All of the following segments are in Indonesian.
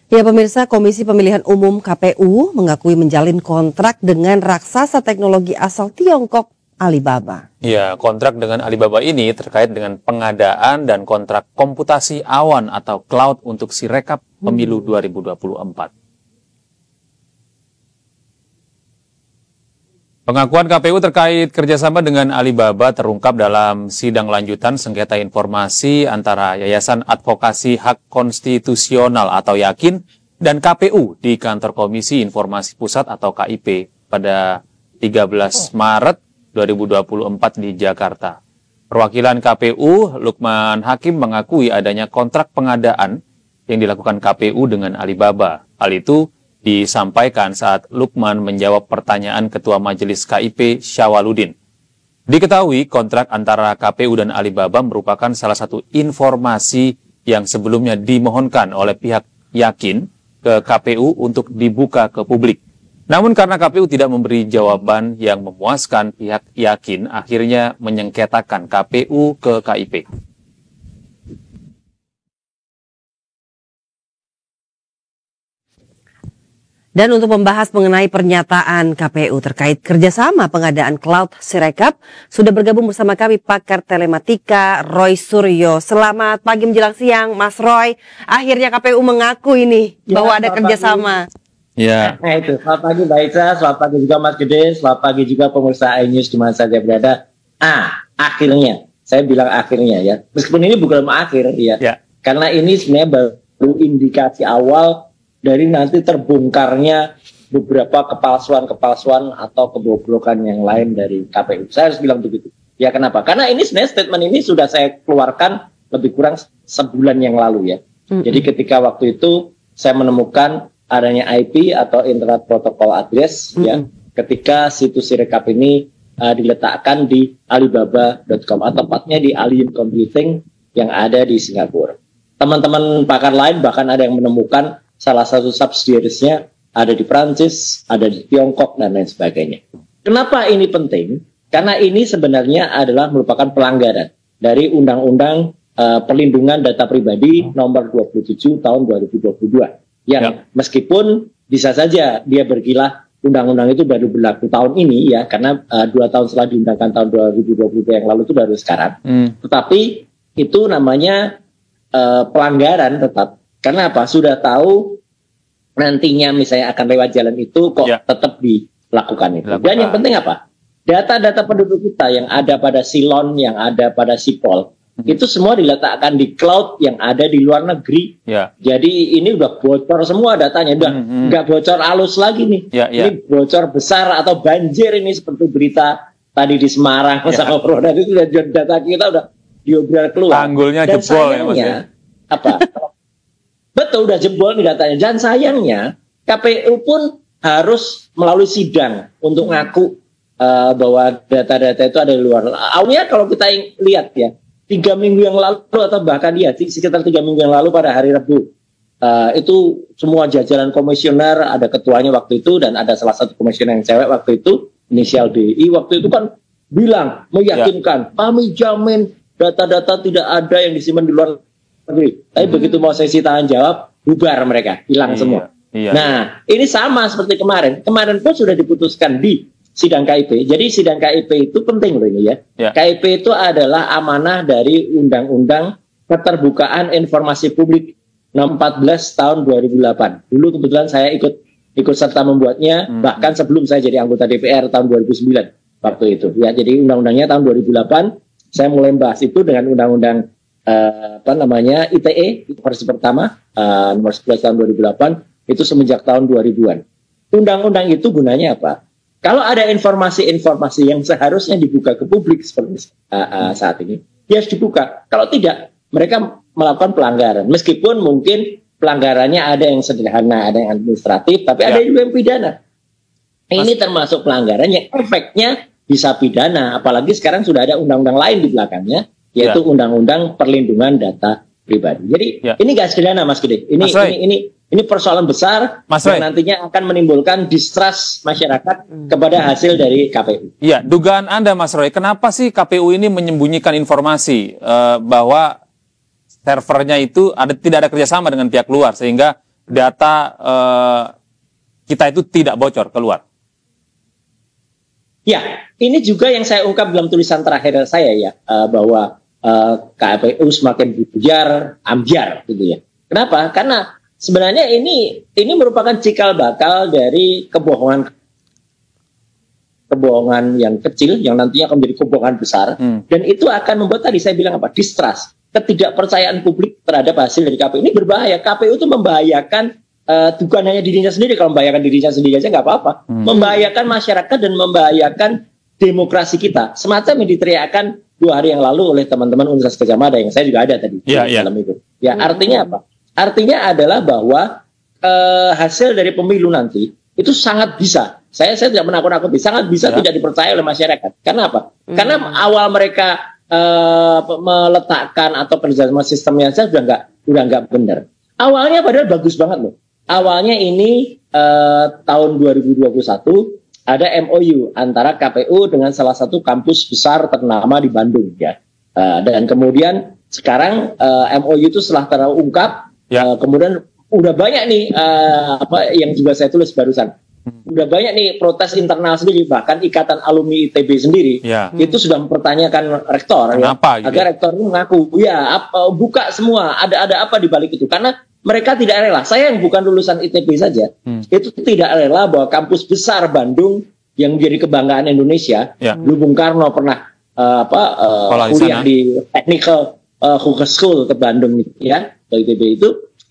Ya pemirsa, Komisi Pemilihan Umum KPU mengakui menjalin kontrak dengan raksasa teknologi asal Tiongkok Alibaba. Ya, kontrak dengan Alibaba ini terkait dengan pengadaan dan kontrak komputasi awan atau cloud untuk Sirekap Pemilu 2024. Pengakuan KPU terkait kerjasama dengan Alibaba terungkap dalam sidang lanjutan sengketa informasi antara Yayasan Advokasi Hak Konstitusional atau Yakin dan KPU di Kantor Komisi Informasi Pusat atau KIP pada 13 Maret 2024 di Jakarta. Perwakilan KPU, Lukman Hakim, mengakui adanya kontrak pengadaan yang dilakukan KPU dengan Alibaba. Hal itu disampaikan saat Lukman menjawab pertanyaan Ketua Majelis KIP Syawaludin. Diketahui kontrak antara KPU dan Alibaba merupakan salah satu informasi yang sebelumnya dimohonkan oleh pihak Yakin ke KPU untuk dibuka ke publik. Namun karena KPU tidak memberi jawaban yang memuaskan, pihak Yakin akhirnya menyengketakan KPU ke KIP. Dan untuk membahas mengenai pernyataan KPU terkait kerjasama pengadaan cloud Sirekap, sudah bergabung bersama kami pakar telematika Roy Suryo. Selamat pagi menjelang siang, Mas Roy. Akhirnya KPU mengaku ini bahwa ada kerjasama. Ya. Nah itu, selamat pagi Mbak Isa, selamat pagi juga Mas Gede, selamat pagi juga pemirsa iNews di mana saja berada. Akhirnya, saya bilang akhirnya ya, meskipun ini bukan akhir ya, karena ini sebenarnya baru indikasi awal dari nanti terbongkarnya beberapa kepalsuan atau kebobrokan yang lain dari KPU. Saya harus bilang begitu. Ya kenapa? Karena ini sebenarnya statement ini sudah saya keluarkan lebih kurang sebulan yang lalu ya. Jadi ketika waktu itu saya menemukan adanya IP atau Internet Protocol Address ya, ketika situs Sirekap ini diletakkan di Alibaba.com atau tepatnya di Alien Computing yang ada di Singapura. Teman-teman pakar lain bahkan ada yang menemukan salah satu subsidiaries-nya ada di Prancis, ada di Tiongkok, dan lain sebagainya. Kenapa ini penting? Karena ini sebenarnya adalah merupakan pelanggaran dari Undang-Undang Perlindungan Data Pribadi nomor 27 tahun 2022. Yang meskipun bisa saja dia berkilah undang-undang itu baru berlaku tahun ini ya, karena 2 tahun setelah diundangkan tahun 2022 yang lalu itu baru sekarang. Tetapi itu namanya pelanggaran tetap. Karena apa? Sudah tahu nantinya misalnya akan lewat jalan itu kok tetap dilakukan itu. Dan yang penting apa? Data-data penduduk kita yang ada pada Silon, yang ada pada Sipol, itu semua diletakkan di cloud yang ada di luar negeri. Jadi ini udah bocor semua datanya, udah nggak bocor halus lagi nih. Ini bocor besar atau banjir ini seperti berita tadi di Semarang sama Proda itu data kita udah diobral keluar. Tanggulnya jebol ya Mas ya. Apa? Betul, udah jebol nih datanya. Dan sayangnya KPU pun harus melalui sidang untuk ngaku bahwa data-data itu ada di luar. Awalnya kalau kita lihat ya, 3 minggu yang lalu atau bahkan sekitar 3 minggu yang lalu pada hari Rabu, itu semua jajaran komisioner, ada ketuanya waktu itu dan ada salah satu komisioner yang cewek waktu itu, inisial DI, waktu itu kan bilang, meyakinkan, kami jamin data-data tidak ada yang disimpan di luar negeri. Tapi begitu mau sesi tahan jawab, bubar mereka, hilang semua. Nah, ini sama seperti kemarin. Kemarin pun sudah diputuskan di sidang KIP. Jadi sidang KIP itu penting loh ini ya. KIP itu adalah amanah dari Undang-Undang Keterbukaan Informasi Publik nomor 14 tahun 2008. Dulu kebetulan saya ikut serta membuatnya, bahkan sebelum saya jadi anggota DPR tahun 2009 waktu itu. Ya, jadi undang-undangnya tahun 2008. Saya mulai bahas itu dengan undang-undang ITE versi pertama nomor 11 tahun 2008 itu semenjak tahun 2000-an. Undang-undang itu gunanya apa? Kalau ada informasi-informasi yang seharusnya dibuka ke publik seperti saat ini, dia harus dibuka. Kalau tidak, mereka melakukan pelanggaran. Meskipun mungkin pelanggarannya ada yang sederhana, ada yang administratif, tapi ada juga yang pidana. Ini termasuk pelanggaran yang efeknya bisa pidana. Apalagi sekarang sudah ada undang-undang lain di belakangnya, yaitu Undang-Undang Perlindungan Data Pribadi. Jadi ini gak sederhana Mas Gede. Ini persoalan besar yang nantinya akan menimbulkan distrust masyarakat kepada hasil dari KPU. Iya, dugaan Anda Mas Roy, kenapa sih KPU ini menyembunyikan informasi bahwa servernya itu tidak ada kerjasama dengan pihak luar sehingga data kita itu tidak bocor keluar? Ya, ini juga yang saya ungkap dalam tulisan terakhir saya ya, bahwa KPU semakin bujar, ambyar gitu ya. Kenapa? Karena sebenarnya ini merupakan cikal bakal dari kebohongan yang kecil yang nantinya akan menjadi kebohongan besar, dan itu akan membuat tadi saya bilang apa? Distrust, ketidakpercayaan publik terhadap hasil dari KPU. Ini berbahaya. KPU itu membahayakan bukan hanya dirinya sendiri. Kalau membahayakan dirinya sendiri aja nggak apa-apa, membahayakan masyarakat dan membahayakan demokrasi kita. Semacam yang diteriakkan 2 hari yang lalu oleh teman-teman Universitas Gadjah Mada yang saya juga ada tadi dalam itu. Ya, artinya apa? Artinya adalah bahwa hasil dari pemilu nanti itu sangat bisa, saya tidak menakut-nakuti, sangat bisa tidak dipercaya oleh masyarakat. Karena apa? Karena awal mereka meletakkan atau kerjasama sistemnya saja udah nggak benar. Awalnya padahal bagus banget loh. Awalnya ini tahun 2021 ada MOU antara KPU dengan salah satu kampus besar ternama di Bandung ya. Dan kemudian sekarang MOU itu setelah terungkap, kemudian udah banyak nih yang juga saya tulis barusan. Udah banyak nih protes internal sendiri, bahkan Ikatan Alumni ITB sendiri itu sudah mempertanyakan rektor Kenapa, agar rektor itu mengaku buka semua ada apa di balik itu, karena mereka tidak rela. Saya yang bukan lulusan ITB saja itu tidak rela bahwa kampus besar Bandung yang menjadi kebanggaan Indonesia, Bung Karno pernah kuliah di Technical Hogeschool ke Bandung ya, ITB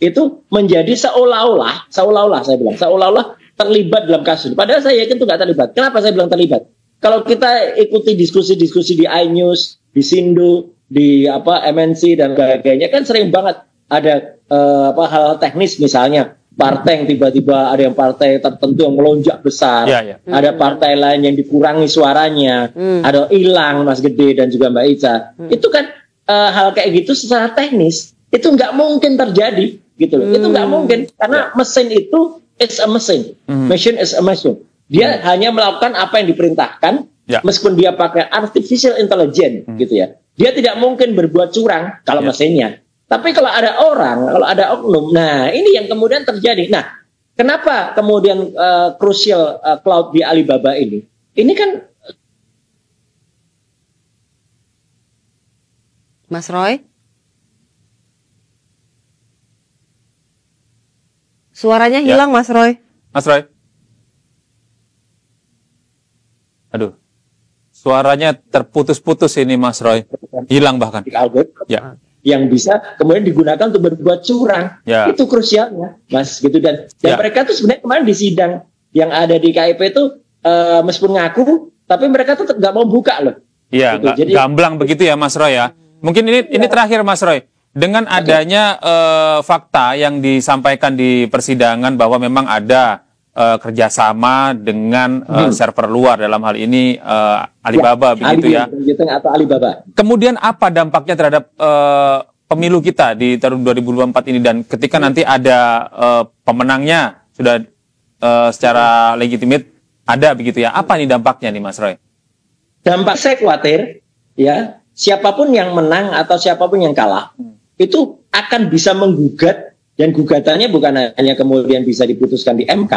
itu menjadi seolah-olah saya bilang seolah-olah terlibat dalam kasus. Padahal saya yakin itu nggak terlibat. Kenapa saya bilang terlibat? Kalau kita ikuti diskusi-diskusi di iNews, di Sindo, di MNC dan sebagainya, kan sering banget ada hal teknis, misalnya partai yang tiba-tiba ada yang partai tertentu yang melonjak besar, ada partai lain yang dikurangi suaranya, ada hilang Mas Gede dan juga Mbak Ica. Itu kan hal kayak gitu secara teknis itu nggak mungkin terjadi gitu loh. Itu nggak mungkin karena mesin itu is a machine. Machine is a machine. Dia hanya melakukan apa yang diperintahkan, meskipun dia pakai artificial intelligence gitu ya. Dia tidak mungkin berbuat curang kalau mesinnya. Tapi kalau ada orang, kalau ada oknum, nah ini yang kemudian terjadi. Nah, kenapa kemudian crucial cloud di Alibaba ini? Ini kan Mas Roy? Suaranya hilang, Mas Roy. Mas Roy? Aduh. Suaranya terputus-putus ini, Mas Roy. Hilang bahkan. Ya. Yang bisa kemudian digunakan untuk berbuat curang. Itu krusialnya, Mas. Gitu. Dan mereka tuh sebenarnya kemarin di sidang yang ada di KIP itu meskipun ngaku, tapi mereka tetap nggak mau buka loh. Iya, gitu. Gamblang begitu ya, Mas Roy ya. Mungkin ini terakhir, Mas Roy. Dengan adanya fakta yang disampaikan di persidangan bahwa memang ada kerjasama dengan server luar, dalam hal ini Alibaba, begitu ya. Atau Alibaba. Kemudian apa dampaknya terhadap pemilu kita di tahun 2024 ini, dan ketika nanti ada pemenangnya sudah secara legitimate ada begitu ya, apa nih dampaknya nih, Mas Roy? Dampak saya khawatir ya, siapapun yang menang atau siapapun yang kalah itu akan bisa menggugat, dan gugatannya bukan hanya kemudian bisa diputuskan di MK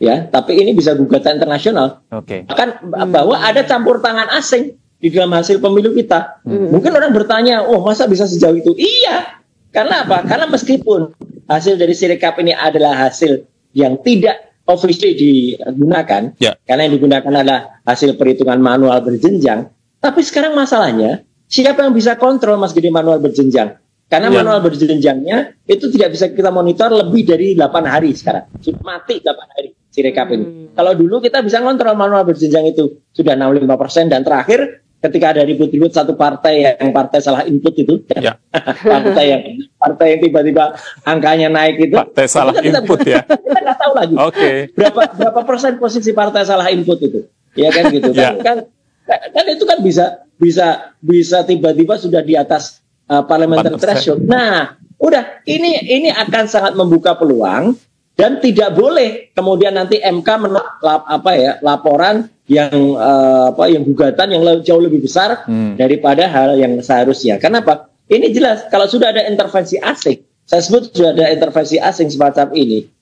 ya, tapi ini bisa gugatan internasional. Bahkan bahwa ada campur tangan asing di dalam hasil pemilu kita. Mungkin orang bertanya, oh masa bisa sejauh itu? Iya, karena apa? Karena meskipun hasil dari Sirekap ini adalah hasil yang tidak officially digunakan, karena yang digunakan adalah hasil perhitungan manual berjenjang, tapi sekarang masalahnya siapa yang bisa kontrol Mas Gede manual berjenjang? Karena manual berjenjangnya itu tidak bisa kita monitor lebih dari 8 hari sekarang. Sudah mati 8 hari Sirekap ini. Kalau dulu kita bisa kontrol manual berjenjang itu sudah 65%, dan terakhir ketika ada ribut-ribut satu partai yang partai salah input itu, partai yang tiba-tiba angkanya naik itu, partai salah input ya. Kita nggak tahu lagi. Berapa persen posisi partai salah input itu. Ya kan gitu. Kan itu kan bisa tiba-tiba sudah di atas parliamentary threshold. Nah, udah ini akan sangat membuka peluang, dan tidak boleh kemudian nanti MK menolak laporan yang gugatan yang jauh lebih besar daripada hal yang seharusnya. Kenapa? Ini jelas kalau sudah ada intervensi asing Saya sebut sudah ada intervensi asing semacam ini.